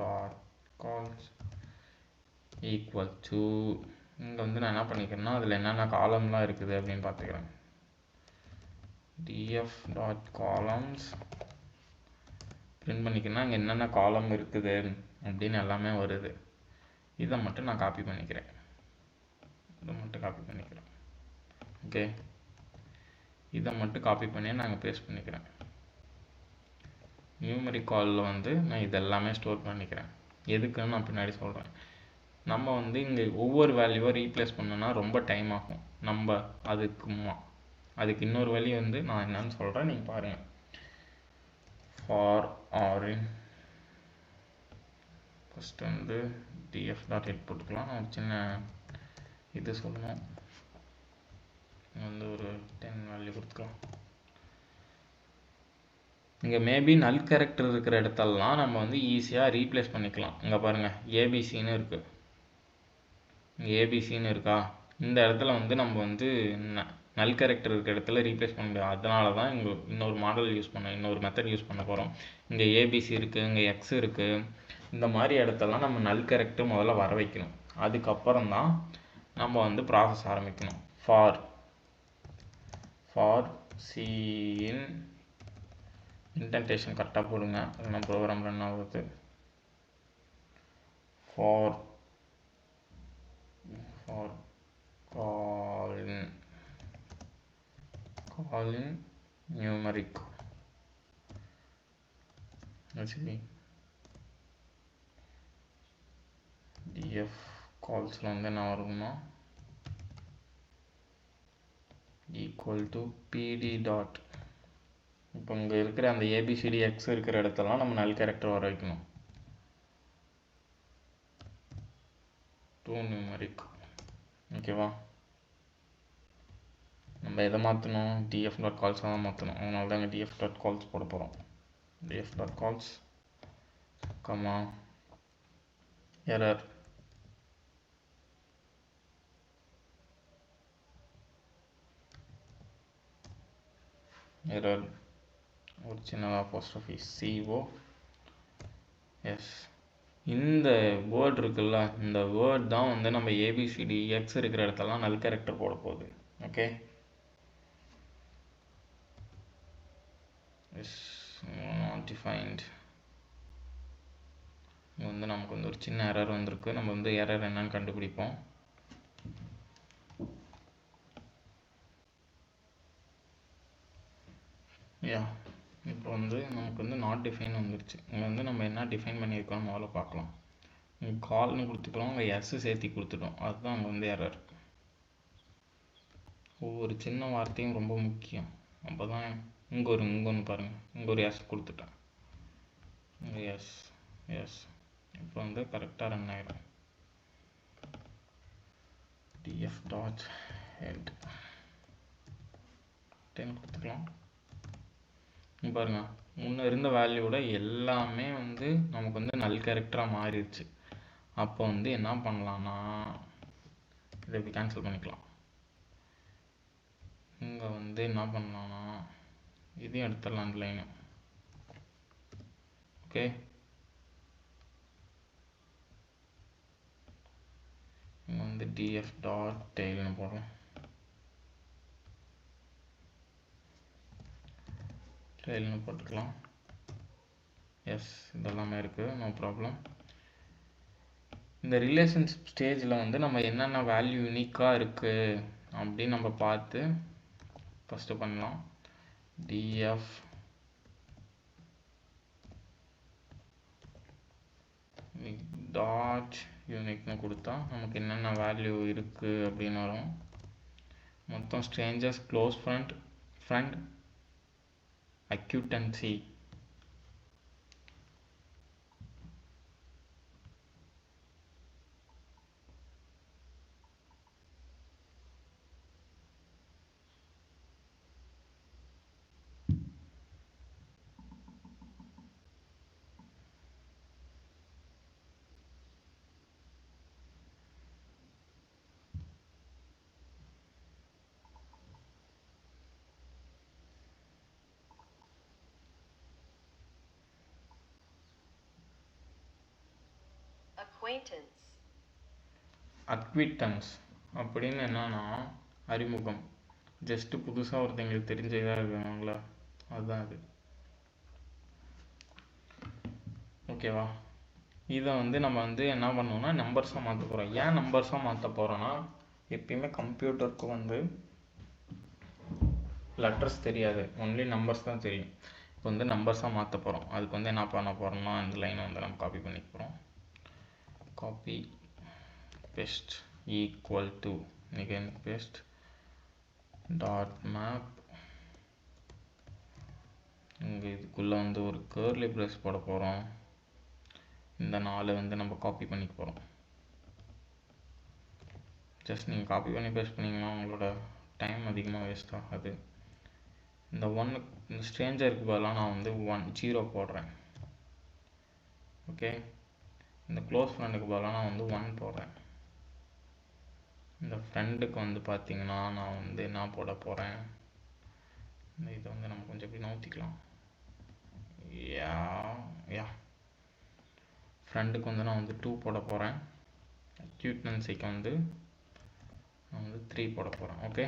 Dot calls equal to இங்கே வந்து நான் என்ன பண்ணிக்கிறேன்னா அதில் என்னென்ன காலம்லாம் இருக்குது அப்படின்னு பார்த்துக்கிறேன். df டாட் காலம்ஸ் பிரிண்ட் பண்ணிக்கிறேன்னா இங்கே என்னென்ன காலம் இருக்குது அப்படின்னு எல்லாமே வருது. இதை மட்டும் நான் காப்பி பண்ணிக்கிறேன். ஓகே, இதை மட்டும் காப்பி பண்ணி நாங்கள் பேஸ்ட் பண்ணிக்கிறேன். நியூமரிக் காலில் வந்து நான் இதெல்லாமே ஸ்டோர் பண்ணிக்கிறேன். எதுக்குன்னு நான் பின்னாடி சொல்கிறேன். நம்ம வந்து இங்கே ஒவ்வொரு வேல்யூவை ரீப்ளேஸ் பண்ணோன்னா ரொம்ப டைம் ஆகும். நம்ம அதுக்கு இன்னொரு வழி வந்து நான் என்னன்னு சொல்கிறேன், நீங்கள் பாருங்கள். ஃபார் ஆரின் ஃபஸ்ட்டு வந்து df டாட் ஹெட் போட்டுக்கலாம். நான் ஒரு சின்ன இது சொல்லணும், வந்து ஒரு 10 வேல்யூ கொடுத்துக்கலாம். இங்கே மேபி நல் கேரக்டர் இருக்கிற இடத்தெல்லாம் நம்ம வந்து ஈஸியாக ரீப்ளேஸ் பண்ணிக்கலாம். இங்கே பாருங்கள், ஏபிசின்னு இருக்குது. இங்கே ஏபிசின்னு இருக்கா, இந்த இடத்துல வந்து நம்ம வந்து நல் கேரக்டர் இருக்கிற இடத்துல ரீப்ளேஸ் பண்ண முடியாது. அதனால தான் இங்கே இன்னொரு மாடல் யூஸ் பண்ண, இன்னொரு மெத்தட் யூஸ் பண்ண போகிறோம். இங்கே ஏபிசி இருக்குது, இங்கே எக்ஸ் இருக்குது. இந்த மாதிரி இடத்தெல்லாம் நம்ம நல் கேரக்டர் முதல்ல வர வைக்கணும். அதுக்கப்புறம் தான் நம்ம வந்து ப்ராசஸ் ஆரம்பிக்கணும். ஃபார் சிஇன் இன்டென்டேஷன் கரெக்டாக போடுங்க, இல்லைனா ப்ரோக்ராம் ரன் ஆகுது. ஃபார் காலின் நியூமரிக் df கால்ஸில் வந்து என்ன வரும்னா ஈக்குவல் டு pd டாட். இப்போ இங்கே இருக்கிற அந்த ஏபிசிடி எக்ஸ் இருக்கிற இடத்தெல்லாம் நம்ம நல் கேரக்டர் வர வைக்கணும். To numeric. ஓகேவா, நம்ம எதை மாற்றணும், df டாட் கால்ஸ் தான் மாற்றணும். அதனால தான் இங்கே df டாட் கால்ஸ் போட போகிறோம். df dot calls comma error ஒரு சின்ன apostrophe CO எஸ். இந்த வேர்ட் இருக்குல்ல, இந்த வேர்ட் தான் வந்து நம்ம ஏபிசிடி எக்ஸ் இருக்கிற இடத்தெல்லாம் நல் கேரக்டர் போட போகுது. Okay, not defined. வந்து நமக்கு வந்து ஒரு சின்ன எரர் வந்திருக்கு. நம்ம வந்து எரர் என்னன்னு கண்டுபிடிப்போம். இப்போ வந்து நமக்கு வந்து நாட் டிஃபைன் வந்துருச்சு. இங்கே வந்து நம்ம என்ன டிஃபைன் பண்ணியிருக்கோம் முதல்ல பார்க்கலாம். இங்கே கால்னு கொடுத்துக்கிறோம், இங்கே எஸ் சேர்த்தி கொடுத்துட்டோம். அதுதான் அங்கே வந்து எரர். ஒவ்வொரு சின்ன வார்த்தையும் ரொம்ப முக்கியம். அப்போ தான் இங்கே ஒன்று பாருங்கள், இங்கே ஒரு எஸ் கொடுத்துட்டேன், இங்கே எஸ். இப்போ வந்து கரெக்டாக ரன் ஆகிடும். df டாட் ஹெட் 10 கொடுத்துக்கலாம். பாருங்கள், முன்னே இருந்த வேல்யூவோட எல்லாமே வந்து நமக்கு வந்து நல் கேரக்டராக மாறிடுச்சு. அப்போ வந்து என்ன பண்ணலான்னா இதை இப்படி கேன்சல் பண்ணிக்கலாம். இங்கே வந்து என்ன பண்ணலான்னா இதையும் எடுத்துடலாம், அந்த லைனு. ஓகே, இங்கே வந்து df டாட் டெய்ல்னு போடுறோம். டெய்ல்னு போட்டுக்கலாம். எஸ், இதெல்லாமே இருக்குது, நோ ப்ராப்ளம். இந்த ரிலேஷன்ஷிப் ஸ்டேஜில் வந்து நம்ம என்னென்ன வேல்யூ யூனிக்காக இருக்குது அப்படின்னு நம்ம பார்த்து ஃபஸ்ட்டு பண்ணலாம். df டாட் யூனிக்னு கொடுத்தா நமக்கு என்னென்ன வேல்யூ இருக்குது அப்படின்னு வரும். மொத்தம் ஸ்ட்ரேஞ்சர்ஸ், க்ளோஸ் ஃப்ரெண்ட், அக்யூட்டன்சி. அக்விட்டன்ஸ் அப்படின்னு என்னன்னா அறிமுகம், ஜஸ்ட் புதுசாக ஒருத்தங்களுக்கு தெரிஞ்சதாக இருக்காங்களா, அதுதான் அது. ஓகேவா? இதை வந்து நம்ம வந்து என்ன பண்ணோம்னா நம்பர்ஸாக மாற்ற போகிறோம். ஏன் நம்பர்ஸாக மாற்ற போகிறோன்னா, எப்பயுமே கம்ப்யூட்டருக்கு வந்து லெட்டர்ஸ் தெரியாது, ஒன்லி நம்பர்ஸ் தான் தெரியும். இப்போ வந்து நம்பர்ஸாக மாற்ற போகிறோம். அதுக்கு வந்து என்ன பண்ண போகிறோம்னா இந்த லைனை வந்து நம்ம காப்பி பண்ணிக்க போகிறோம். Copy paste equal to again paste dot map. இங்கே இதுக்குள்ளே வந்து ஒரு கர்லி பிரேஸ் போட போகிறோம். இந்த 4 வந்து நம்ம காப்பி பண்ணிக்க போகிறோம். ஜஸ்ட் நீங்கள் காப்பி பண்ணி பேஸ்ட் பண்ணிங்கன்னா உங்களோட டைம் அதிகமாக வேஸ்ட் ஆகாது. இந்த இந்த ஸ்ட்ரேஞ்சருக்கு பதிலாக நான் வந்து 0 போடுறேன். ஓகே, இந்த க்ளோஸ் ஃப்ரெண்டுக்கு பதிலாக நான் வந்து 1 போடுறேன். இந்த ஃப்ரெண்டுக்கு வந்து பார்த்தீங்கன்னா நான் வந்து என்ன போட போகிறேன், இந்த இதை வந்து நம்ம கொஞ்சம் எப்படி நோத்திக்கலாம். யா ஃப்ரெண்டுக்கு வந்து நான் வந்து 2 போட போகிறேன். அக்யூட்டன்சிக்கு வந்து நான் வந்து 3 போட போகிறேன். ஓகே,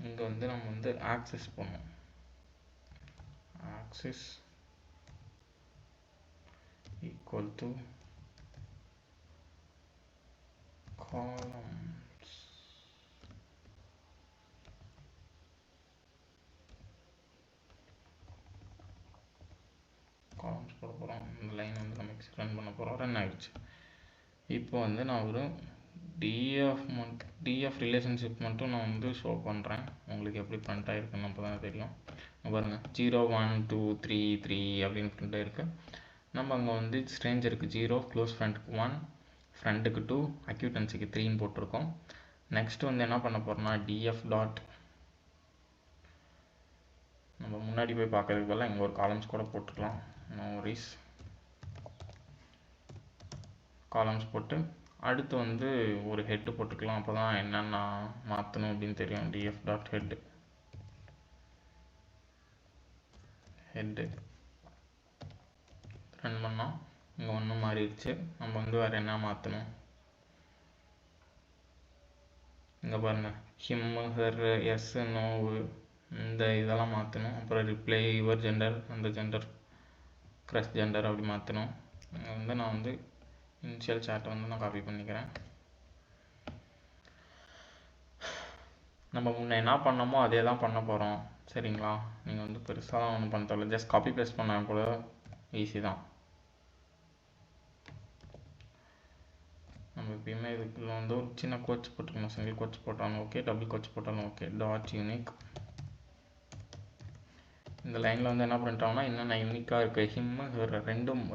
இங்கே வந்து நம்ம வந்து ஆக்சஸ் பண்ணுவோம். Access equal to columns. Columns போட போகிறோம். இந்த லைன் வந்து நம்ம எக்ஸ்பிளைன் பண்ண போகிறோம். ரன் ஆகிடுச்சு. இப்போ வந்து நான் ஒரு டிஎஃப் ரிலேஷன்ஷிப் மட்டும் நான் வந்து ஷோ பண்ணுறேன். உங்களுக்கு எப்படி பிரிண்ட் ஆகிருக்குன்னு அப்போ தான் தெரியும். பாருங்கள் 0 1 2 3 3 அப்படின்னு பிரிண்ட் ஆகிருக்கு. நம்ம அங்கே வந்து ஸ்ட்ரேஞ்சருக்கு 0, க்ளோஸ் ஃப்ரெண்டுக்கு 1, ஃப்ரெண்டுக்கு 2, அக்யூட்டன்சிக்கு 3ன்னு போட்டிருக்கோம். நெக்ஸ்ட் வந்து என்ன பண்ண போகிறோம்னா டிஎஃப் டாட், நம்ம முன்னாடி போய் பார்க்கறதுக்கு பதிலாக இங்கே ஒரு காலம்ஸ் கூட போட்டுக்கலாம். நோ வரிஸ், காலம்ஸ் போட்டு அடுத்து வந்து ஒரு ஹெட்டு போட்டுக்கலாம். அப்போ தான் என்னென்ன மாற்றணும் அப்படின்னு தெரியும். டிஎஃப் டாட் ஹெட்டு ரன் பண்ணோம். இங்கே ஒன்றும் மாறிடுச்சு. நம்ம வந்து வேறு என்ன மாற்றணும், இங்கே பாருங்கள் ஹிம்மு ஹர் எஸ் நோவு இந்த இதெல்லாம் மாற்றணும். அப்புறம் ரிப்ளை யுவர் ஜெண்டர், அந்த ஜெண்டர் க்ரஷ் ஜெண்டர் அப்படி மாற்றணும். இங்கே வந்து நான் வந்து இனிஷியல் சார்ட்டை வந்து நான் காப்பி பண்ணிக்கிறேன். நம்ம முன்னே என்ன பண்ணோமோ அதே தான் பண்ண போகிறோம். சரிங்களா? நீங்கள் வந்து பெருசாக ஒன்றும் பண்ண தேவையில்ல, ஜஸ்ட் காப்பி பேஸ்ட் பண்ணால் கூட ஈஸி தான். நம்ம எப்பயுமே இதுக்குள்ள வந்து ஒரு சின்ன கோச் போட்டுக்கணும். சிங்கிள் கோச் போட்டாலும் ஓகே, டபுள் கோச் போட்டாலும் ஓகே. Dot unique. இந்த லைனில் வந்து என்ன பண்ணிட்டோம்னா என்னென்ன யூனிக்காக இருக்குது, ஹிம்மு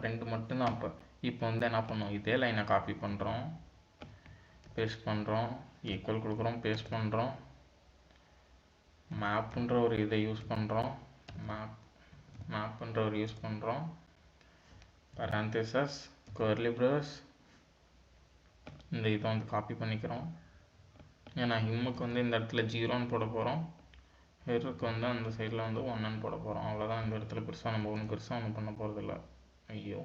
ரெண்டு மட்டும்தான். இப்போ வந்து என்ன பண்ணோம், இதே லைனை காப்பி பண்ணுறோம், பேஸ்ட் பண்ணுறோம், ஈக்குவல் கொடுக்குறோம், பேஸ்ட் பண்ணுறோம், மேப்புன்ற ஒரு இதை யூஸ் பண்ணுறோம், மேப்புன்ற ஒரு யூஸ் பண்ணுறோம், parenthesis curly brace, இந்த இதை வந்து காப்பி பண்ணிக்கிறோம். ஏன்னா ஹிம்முக்கு வந்து இந்த இடத்துல 0ன்னு போட போகிறோம், ஹெருக்கு வந்து அந்த சைடில் வந்து 1ன்னு போட போகிறோம். அவ்வளோதான். இந்த இடத்துல பெருசாக நம்ம ஒன்றும் பண்ண போகிறதில்ல. ஐயோ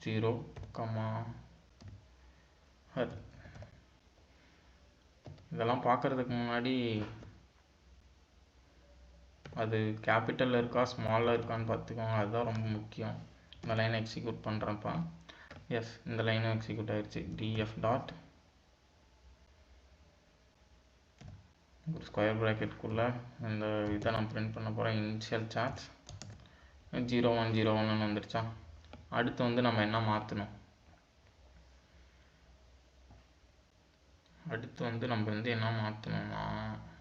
0, ஹர். இதெல்லாம் பார்க்குறதுக்கு முன்னாடி அது கேபிட்டலில் இருக்கா ஸ்மாலில் இருக்கான்னு பார்த்துக்கோங்க, அதுதான் ரொம்ப முக்கியம். இந்த லைனை எக்ஸிக்யூட் பண்ணுறப்ப எஸ், இந்த லைனும் எக்ஸிக்யூட் ஆகிடுச்சு. டிஎஃப் டாட் ஒரு ஸ்கொயர் ப்ராக்கெட்டுக்குள்ளே இந்த இதை நான் பிரிண்ட் பண்ண போகிறேன். இனிஷியல் சார்ஜ் 0 1 0 1ன்னு வந்துடுச்சா? அடுத்து வந்து நம்ம என்ன மாற்றணும், அடுத்து வந்து நம்ம வந்து என்ன மாற்றணும்னா